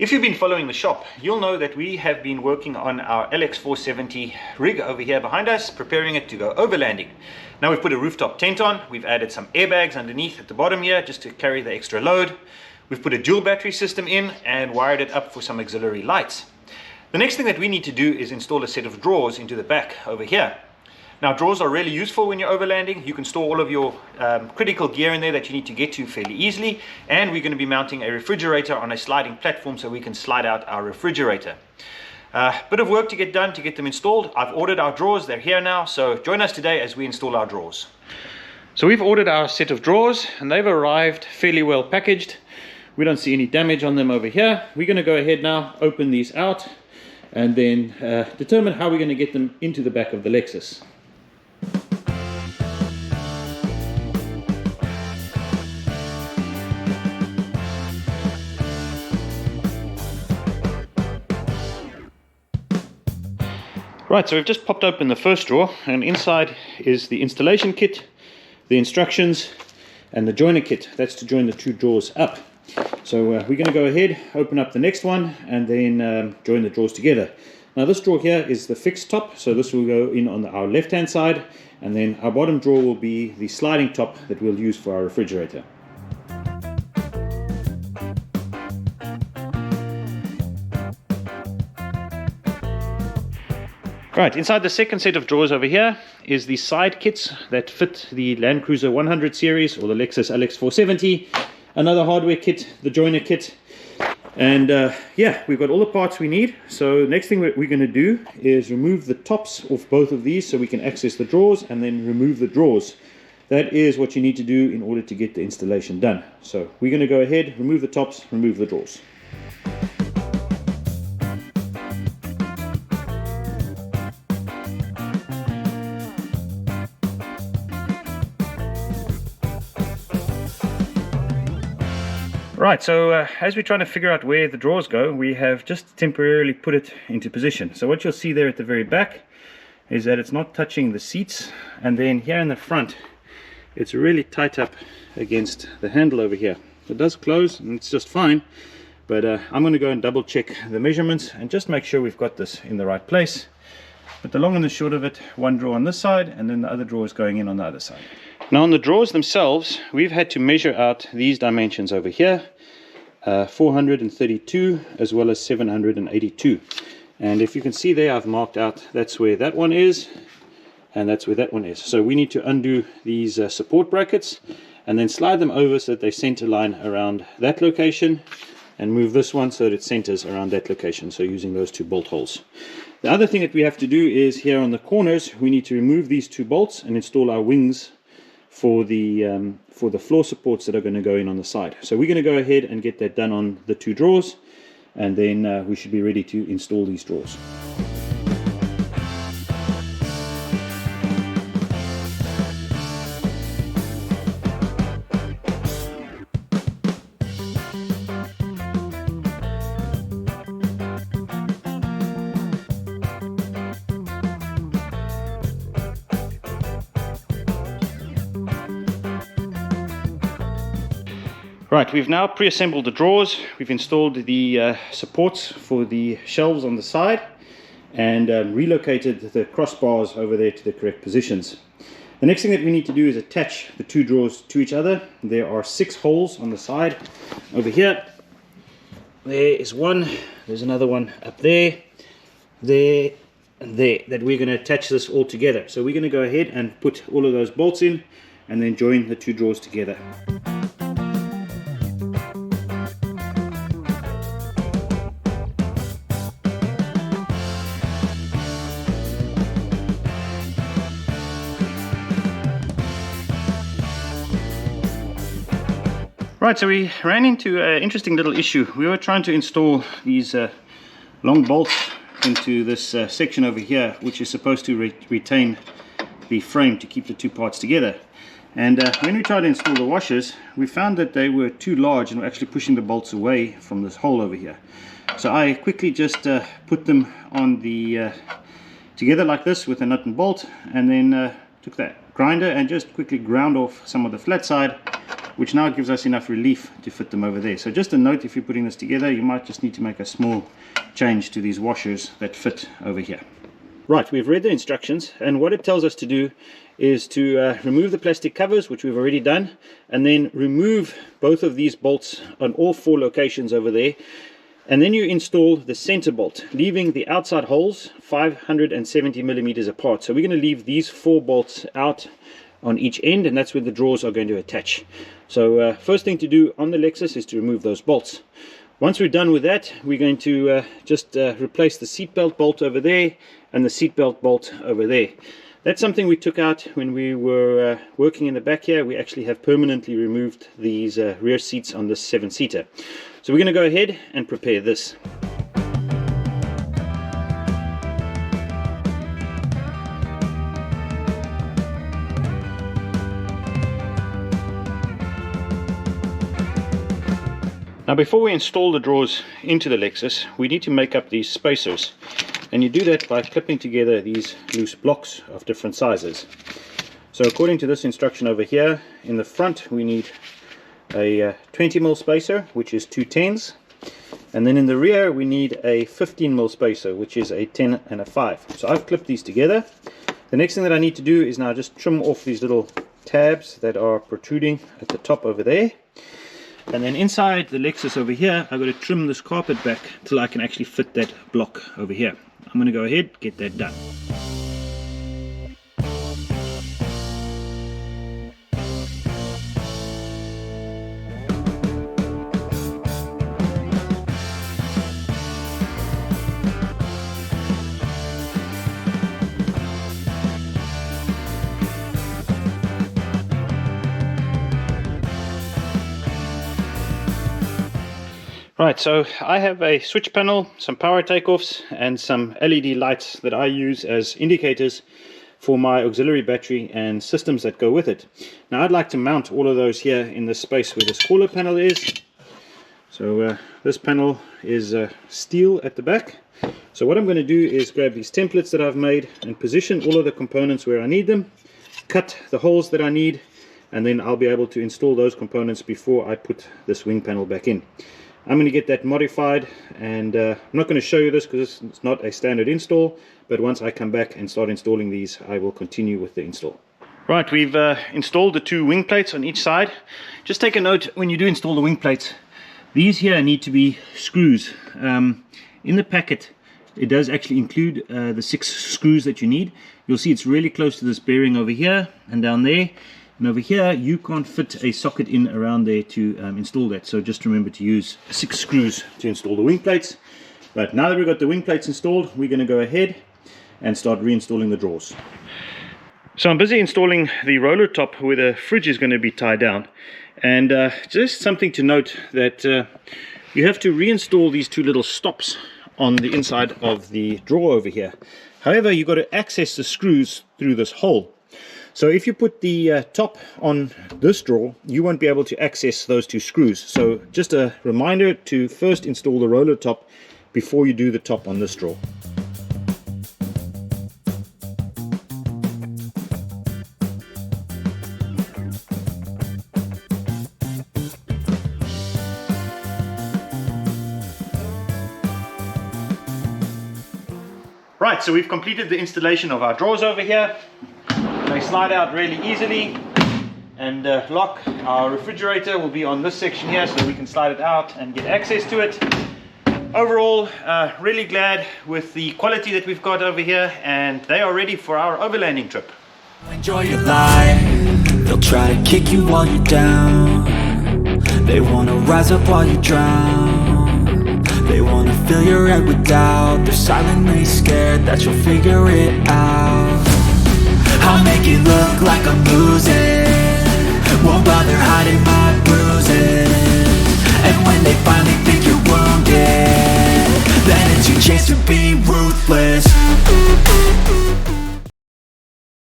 If you've been following the shop, you'll know that we have been working on our LX470 rig over here behind us, preparing it to go overlanding. Now we've put a rooftop tent on, we've added some airbags underneath at the bottom here just to carry the extra load. We've put a dual battery system in and wired it up for some auxiliary lights. The next thing that we need to do is install a set of drawers into the back over here. Now drawers are really useful when you're overlanding. You can store all of your critical gear in there that you need to get to fairly easily, and we're going to be mounting a refrigerator on a sliding platform so we can slide out our refrigerator. Bit of work to get done to get them installed. I've ordered our drawers, they're here now, so join us today as we install our drawers. So we've ordered our set of drawers and they've arrived fairly well packaged. We don't see any damage on them over here. We're going to go ahead now, open these out, and then determine how we're going to get them into the back of the Lexus. Right, so we've just popped open the first drawer, and inside is the installation kit, the instructions, and the joiner kit. That's to join the two drawers up. So we're going to go ahead, open up the next one, and then join the drawers together. Now this drawer here is the fixed top, so this will go in on our left hand side, and then our bottom drawer will be the sliding top that we'll use for our refrigerator. Right, inside the second set of drawers over here is the side kits that fit the Land Cruiser 100 series or the Lexus LX470. Another hardware kit, the joiner kit, and yeah, we've got all the parts we need. So next thing we're going to do is remove the tops of both of these so we can access the drawers, and then remove the drawers. That is what you need to do in order to get the installation done. So we're going to go ahead, remove the tops, remove the drawers. Right, so as we're trying to figure out where the drawers go, we have just temporarily put it into position. So what you'll see there at the very back is that it's not touching the seats, and then here in the front it's really tight up against the handle over here. It does close and it's just fine, but I'm going to go and double check the measurements and just make sure we've got this in the right place. But the long and the short of it, one drawer on this side and then the other drawer is going in on the other side. Now on the drawers themselves, we've had to measure out these dimensions over here, 432 as well as 782. And if you can see there, I've marked out that's where that one is and that's where that one is. So we need to undo these support brackets and then slide them over so that they center line around that location, and move this one so that it centers around that location, so using those two bolt holes. The other thing that we have to do is here on the corners, we need to remove these two bolts and install our wings for the floor supports that are going to go in on the side. So we're going to go ahead and get that done on the two drawers, and then we should be ready to install these drawers. Right, we've now pre-assembled the drawers, we've installed the supports for the shelves on the side, and relocated the crossbars over there to the correct positions. The next thing that we need to do is attach the two drawers to each other. There are 6 holes on the side over here. There is one, there's another one up there, there, and there, that we're going to attach this all together. So we're going to go ahead and put all of those bolts in and then join the two drawers together. Right, so we ran into an interesting little issue. We were trying to install these long bolts into this section over here, which is supposed to retain the frame to keep the two parts together. And when we tried to install the washers, we found that they were too large and were actually pushing the bolts away from this hole over here. So I quickly just put them on the together like this with a nut and bolt, and then took that grinder and just quickly ground off some of the flat side which now gives us enough relief to fit them over there. So just a note, if you're putting this together, you might just need to make a small change to these washers that fit over here. Right, we've read the instructions, and what it tells us to do is to remove the plastic covers, which we've already done, and then remove both of these bolts on all 4 locations over there, and then you install the center bolt, leaving the outside holes 570 millimeters apart. So we're going to leave these 4 bolts out on each end, and that's where the drawers are going to attach. So first thing to do on the Lexus is to remove those bolts. Once we're done with that, we're going to just replace the seatbelt bolt over there and the seatbelt bolt over there. That's something we took out when we were working in the back here. We actually have permanently removed these rear seats on this 7-seater. So we're going to go ahead and prepare this. Now before we install the drawers into the Lexus, we need to make up these spacers. And you do that by clipping together these loose blocks of different sizes. So according to this instruction over here, in the front we need a 20mm spacer, which is 2 10s. And then in the rear we need a 15mm spacer, which is a 10 and a 5. So I've clipped these together. The next thing that I need to do is now just trim off these little tabs that are protruding at the top over there. And then inside the Lexus over here, I've got to trim this carpet back till I can actually fit that block over here. I'm going to go ahead, get that done. Right, so I have a switch panel, some power takeoffs, and some LED lights that I use as indicators for my auxiliary battery and systems that go with it. Now I'd like to mount all of those here in the space where this cooler panel is. So this panel is steel at the back. So what I'm going to do is grab these templates that I've made and position all of the components where I need them, cut the holes that I need, and then I'll be able to install those components before I put this wing panel back in. I'm going to get that modified, and I'm not going to show you this because it's not a standard install, but once I come back and start installing these, I will continue with the install. Right, we've installed the 2 wing plates on each side. Just take a note, when you do install the wing plates, these here need to be screws. In the packet it does actually include the 6 screws that you need. You'll see it's really close to this bearing over here and down there. And over here, you can't fit a socket in around there to install that. So just remember to use 6 screws to install the wing plates. But now that we've got the wing plates installed, we're going to go ahead and start reinstalling the drawers. So I'm busy installing the roller top where the fridge is going to be tied down. And just something to note that you have to reinstall these 2 little stops on the inside of the drawer over here. However, you've got to access the screws through this hole. So if you put the top on this drawer, you won't be able to access those 2 screws. So just a reminder to first install the roller top before you do the top on this drawer. Right, so we've completed the installation of our drawers over here. They slide out really easily and lock. Our refrigerator will be on this section here, so we can slide it out and get access to it. Overall, really glad with the quality that we've got over here, and they are ready for our overlanding trip. Enjoy your life. They'll try to kick you while you're down. They wanna rise up while you drown. They wanna fill your head with doubt. They're silently scared that you'll figure it out. I'll make it look like I'm losing. Won't bother hiding my bruises.